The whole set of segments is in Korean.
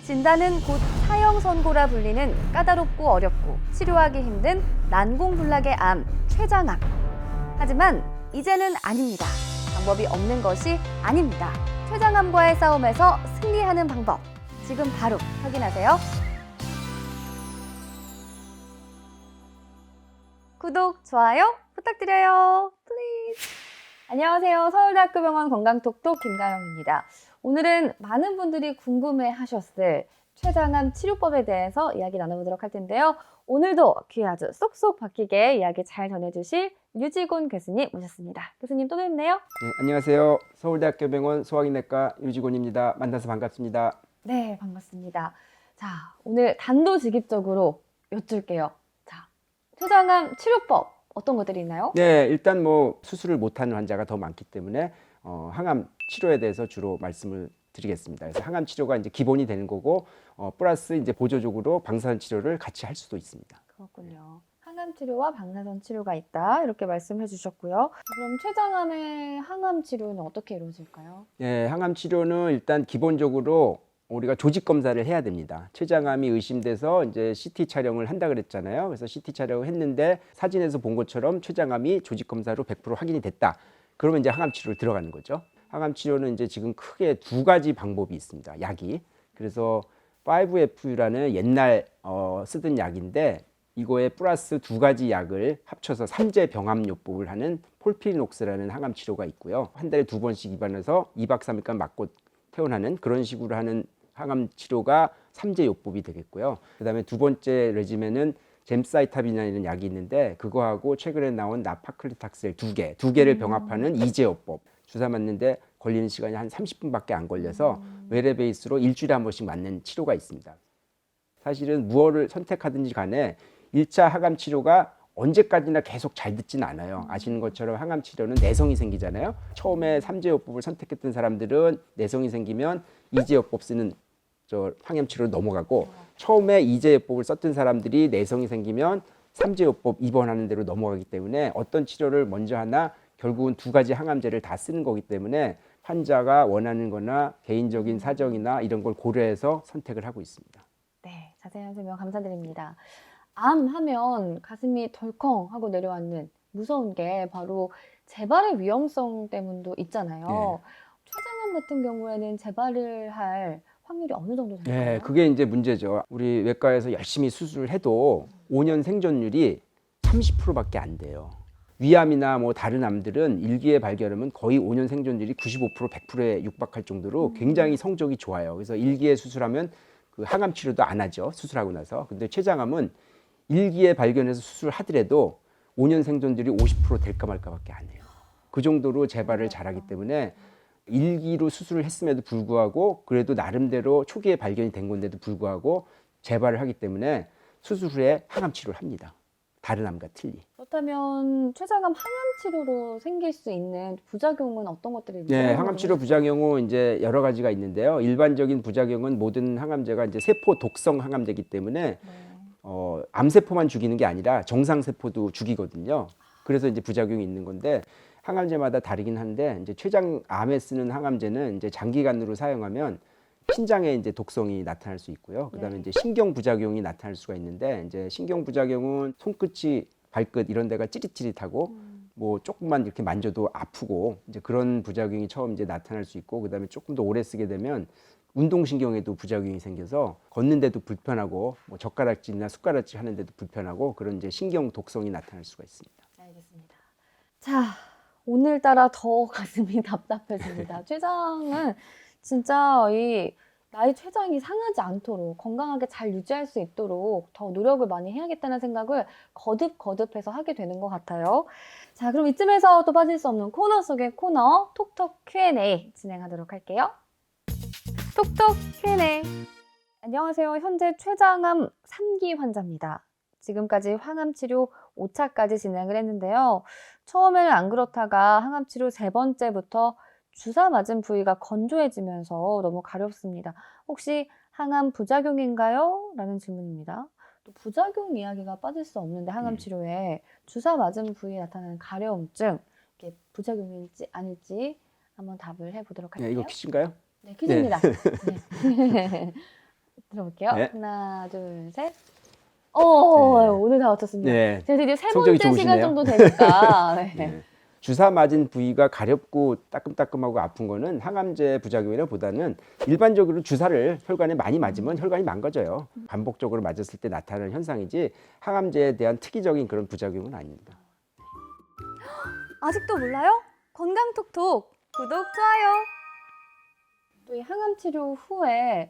진단은 곧 사형 선고라 불리는 까다롭고 어렵고 치료하기 힘든 난공불락의 암, 췌장암. 하지만 이제는 아닙니다. 방법이 없는 것이 아닙니다. 췌장암과의 싸움에서 승리하는 방법. 지금 바로 확인하세요. 구독, 좋아요 부탁드려요. 플리즈. 안녕하세요. 서울대학교 병원 건강톡톡 김가영입니다. 오늘은 많은 분들이 궁금해하셨을 췌장암 치료법에 대해서 이야기 나눠보도록 할 텐데요. 오늘도 귀에 아주 쏙쏙 박히게 이야기 잘 전해주실 유지곤 교수님 모셨습니다. 교수님 또 뵙네요. 네, 안녕하세요. 서울대학교 병원 소화기내과 유지곤입니다. 만나서 반갑습니다. 네, 반갑습니다. 자, 오늘 단도직입적으로 여쭐게요. 자, 췌장암 치료법 어떤 것들이 있나요? 네, 일단 뭐 수술을 못하는 환자가 더 많기 때문에 항암 치료에 대해서 주로 말씀을 드리겠습니다. 그래서 항암 치료가 이제 기본이 되는 거고 플러스 이제 보조적으로 방사선 치료를 같이 할 수도 있습니다. 그렇군요. 항암 치료와 방사선 치료가 있다 이렇게 말씀해 주셨고요. 그럼 췌장암의 항암 치료는 어떻게 이루어질까요? 네, 항암 치료는 일단 기본적으로 우리가 조직 검사를 해야 됩니다. 췌장암이 의심돼서 이제 CT 촬영을 한다 그랬잖아요. 그래서 CT 촬영을 했는데 사진에서 본 것처럼 췌장암이 조직 검사로 100% 확인이 됐다. 그러면 이제 항암 치료를 들어가는 거죠. 항암 치료는 이제 지금 크게 두 가지 방법이 있습니다. 약이. 그래서 5FU라는 옛날 쓰던 약인데 이거에 플러스 두 가지 약을 합쳐서 3제 병합요법을 하는 폴피리녹스라는 항암 치료가 있고요. 한 달에 두 번씩 입원해서 2박 3일간 맞고 퇴원하는 그런 식으로 하는 항암 치료가 3제 요법이 되겠고요. 그다음에 두 번째 레지멘은 젬사이타빈이라는 약이 있는데 그거하고 최근에 나온 나파클리탁셀 두 개를 병합하는 2제 요법. 주사 맞는데 걸리는 시간이 한 30분밖에 안 걸려서 외래 베이스로 일주일에 한 번씩 맞는 치료가 있습니다. 사실은 무엇을 선택하든지 간에 1차 항암 치료가 언제까지나 계속 잘 듣지는 않아요. 아시는 것처럼 항암 치료는 내성이 생기잖아요. 처음에 3제요법을 선택했던 사람들은 내성이 생기면 2제요법 쓰는 항암 치료로 넘어가고 처음에 2제요법을 썼던 사람들이 내성이 생기면 3제요법 입원하는 대로 넘어가기 때문에 어떤 치료를 먼저 하나 결국은 두 가지 항암제를 다 쓰는 거기 때문에 환자가 원하는 거나 개인적인 사정이나 이런 걸 고려해서 선택을 하고 있습니다. 네, 자세한 설명 감사드립니다. 암 하면 가슴이 덜컹하고 내려앉는 무서운 게 바로 재발의 위험성 때문도 있잖아요. 췌장암 같은 경우에는 재발을 할 확률이 어느 정도 될까요? 네, 그게 이제 문제죠. 우리 외과에서 열심히 수술을 해도 5년 생존율이 30%밖에 안 돼요. 위암이나 뭐 다른 암들은 일기에 발견하면 거의 5년 생존율이 95%, 100%에 육박할 정도로 굉장히 성적이 좋아요. 그래서 일기에 수술하면 그 항암 치료도 안 하죠. 수술하고 나서. 근데 췌장암은 일기에 발견해서 수술하더라도 5년 생존율이 50% 될까 말까밖에 안 해요. 그 정도로 재발을 잘하기 때문에 일기로 수술을 했음에도 불구하고 그래도 나름대로 초기에 발견이 된 건데도 불구하고 재발을 하기 때문에 수술 후에 항암 치료를 합니다. 다른 암과 틀리. 그렇다면 췌장암 항암 치료로 생길 수 있는 부작용은 어떤 것들이 있나요? 네, 항암 치료 부작용은 이제 여러 가지가 있는데요. 일반적인 부작용은 모든 항암제가 이제 세포 독성 항암제이기 때문에 암세포만 죽이는 게 아니라 정상세포도 죽이거든요. 그래서 이제 부작용이 있는 건데 항암제마다 다르긴 한데 이제 췌장암에 쓰는 항암제는 이제 장기간으로 사용하면 신장에 이제 독성이 나타날 수 있고요. 그다음에 이제 신경 부작용이 나타날 수가 있는데 이제 신경 부작용은 손끝이 발끝 이런 데가 찌릿찌릿하고 뭐 조금만 이렇게 만져도 아프고 이제 그런 부작용이 처음 이제 나타날 수 있고 그다음에 조금 더 오래 쓰게 되면 운동신경에도 부작용이 생겨서 걷는데도 불편하고 뭐 젓가락질이나 숟가락질 하는데도 불편하고 그런 이제 신경 독성이 나타날 수가 있습니다. 알겠습니다. 자, 오늘따라 더 가슴이 답답해집니다. 췌장은 진짜 나의 췌장이 상하지 않도록 건강하게 잘 유지할 수 있도록 더 노력을 많이 해야겠다는 생각을 거듭거듭해서 하게 되는 것 같아요. 자, 그럼 이쯤에서 또 빠질 수 없는 코너 속의 코너 톡톡 Q&A 진행하도록 할게요. 톡톡 Q&A. 안녕하세요. 현재 췌장암 3기 환자입니다. 지금까지 항암 치료 5차까지 진행을 했는데요. 처음에는 안 그렇다가 항암 치료 3번째부터 주사 맞은 부위가 건조해지면서 너무 가렵습니다. 혹시 항암 부작용인가요? 라는 질문입니다. 또 부작용 이야기가 빠질 수 없는데 항암 치료에 주사 맞은 부위에 나타나는 가려움증, 이게 부작용일지 아닐지 한번 답을 해보도록 할게요. 네, 이거 퀴즈인가요? 네, 퀴즈입니다. 네. 들어볼게요. 네. 하나, 둘, 셋. 네. 오늘 다 맞췄습니다. 네. 제가 드디어 세 성적이 번째 시간 좋으시네요. 정도 되니까. 네. 네. 주사 맞은 부위가 가렵고 따끔따끔하고 아픈 거는 항암제 부작용이라보다는 일반적으로 주사를 혈관에 많이 맞으면 혈관이 망가져요. 반복적으로 맞았을 때 나타나는 현상이지 항암제에 대한 특이적인 그런 부작용은 아닙니다. 아직도 몰라요? 건강톡톡 구독, 좋아요. 또 이 항암 치료 후에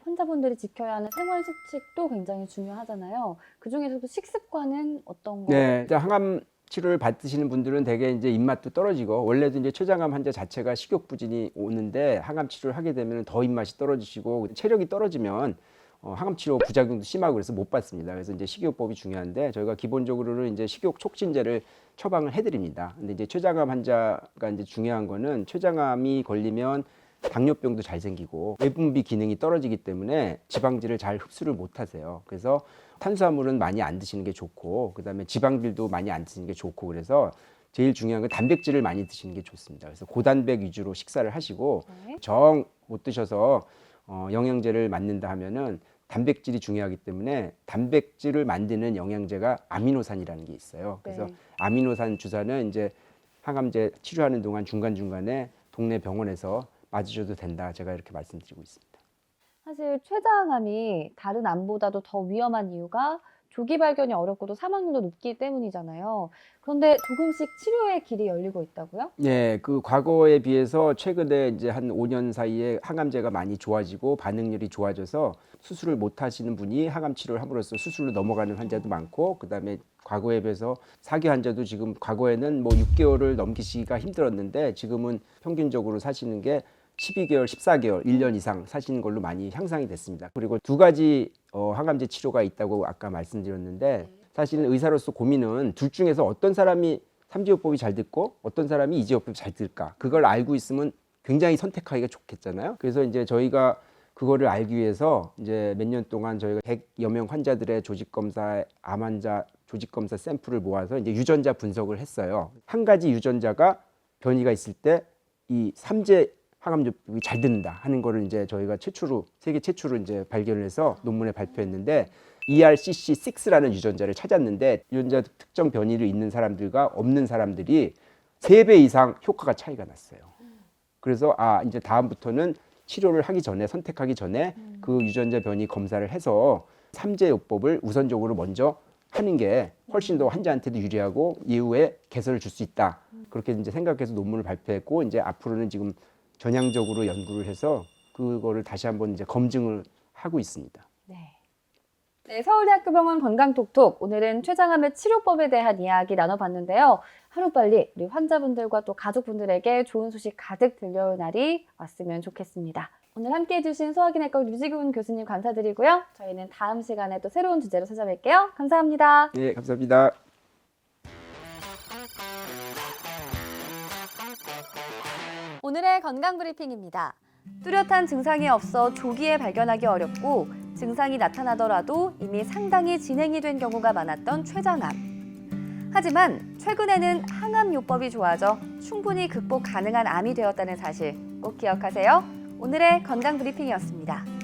환자분들이 지켜야 하는 생활 수칙도 굉장히 중요하잖아요. 그 중에서도 식습관은 어떤 거? 네, 이제 항암 치료를 받으시는 분들은 대개 이제 입맛도 떨어지고 원래도 이제 췌장암 환자 자체가 식욕 부진이 오는데 항암 치료를 하게 되면 더 입맛이 떨어지시고 체력이 떨어지면 항암 치료 부작용도 심하고 그래서 못 받습니다. 그래서 이제 식이요법이 중요한데 저희가 기본적으로는 이제 식욕 촉진제를 처방을 해드립니다. 근데 이제 췌장암 환자가 이제 중요한 거는 췌장암이 걸리면 당뇨병도 잘 생기고 외분비 기능이 떨어지기 때문에 지방질을 잘 흡수를 못 하세요. 그래서 탄수화물은 많이 안 드시는 게 좋고 그다음에 지방질도 많이 안 드시는 게 좋고 그래서 제일 중요한 건 단백질을 많이 드시는 게 좋습니다. 그래서 고단백 위주로 식사를 하시고 네. 정 못 드셔서 영양제를 맞는다 하면은 단백질이 중요하기 때문에 단백질을 만드는 영양제가 아미노산이라는 게 있어요. 그래서 네. 아미노산 주사는 이제 항암제 치료하는 동안 중간중간에 동네 병원에서 맞으셔도 된다. 제가 이렇게 말씀드리고 있습니다. 사실 췌장암이 다른 암보다도 더 위험한 이유가 조기 발견이 어렵고도 사망률도 높기 때문이잖아요. 그런데 조금씩 치료의 길이 열리고 있다고요? 네, 그 과거에 비해서 최근에 이제 한 5년 사이에 항암제가 많이 좋아지고 반응률이 좋아져서 수술을 못 하시는 분이 항암 치료를 함으로써 수술로 넘어가는 환자도 많고 그다음에 과거에 비해서 사기 환자도 지금 과거에는 뭐 6개월을 넘기시기가 힘들었는데 지금은 평균적으로 사시는 게 12개월, 14개월, 1년 이상 사시는 걸로 많이 향상이 됐습니다. 그리고 두 가지 항암제 치료가 있다고 아까 말씀드렸는데 사실은 의사로서 고민은 둘 중에서 어떤 사람이 삼지요법이 잘 듣고 어떤 사람이 이지요법이 잘 들까 그걸 알고 있으면 굉장히 선택하기가 좋겠잖아요. 그래서 이제 저희가 그거를 알기 위해서 이제 몇 년 동안 저희가 100여 명 환자들의 조직검사, 암 환자 조직검사 샘플을 모아서 이제 유전자 분석을 했어요. 한 가지 유전자가 변이가 있을 때 이 삼재 항암제법이 잘 듣는다 하는 거를 이제 저희가 세계 최초로 이제 발견을 해서 논문에 발표했는데 ERCC6라는 유전자를 찾았는데 유전자 특정 변이를 있는 사람들과 없는 사람들이 3배 이상 효과가 차이가 났어요. 그래서 이제 다음부터는 치료를 하기 전에 선택하기 전에 그 유전자 변이 검사를 해서 삼재요법을 우선적으로 먼저 하는 게 훨씬 더 환자한테도 유리하고 이후에 개선을 줄 수 있다. 그렇게 이제 생각해서 논문을 발표했고 이제 앞으로는 지금 전향적으로 연구를 해서 그거를 다시 한번 이제 검증을 하고 있습니다. 네, 서울대학교 병원 건강톡톡 오늘은 췌장암의 치료법에 대한 이야기 나눠봤는데요. 하루빨리 우리 환자분들과 또 가족분들에게 좋은 소식 가득 들려올 날이 왔으면 좋겠습니다. 오늘 함께해 주신 소화기내과 류지근 교수님 감사드리고요. 저희는 다음 시간에 또 새로운 주제로 찾아뵐게요. 감사합니다. 네, 감사합니다. 오늘의 건강 브리핑입니다. 뚜렷한 증상이 없어 조기에 발견하기 어렵고 증상이 나타나더라도 이미 상당히 진행이 된 경우가 많았던 췌장암. 하지만 최근에는 항암요법이 좋아져 충분히 극복 가능한 암이 되었다는 사실 꼭 기억하세요. 오늘의 건강 브리핑이었습니다.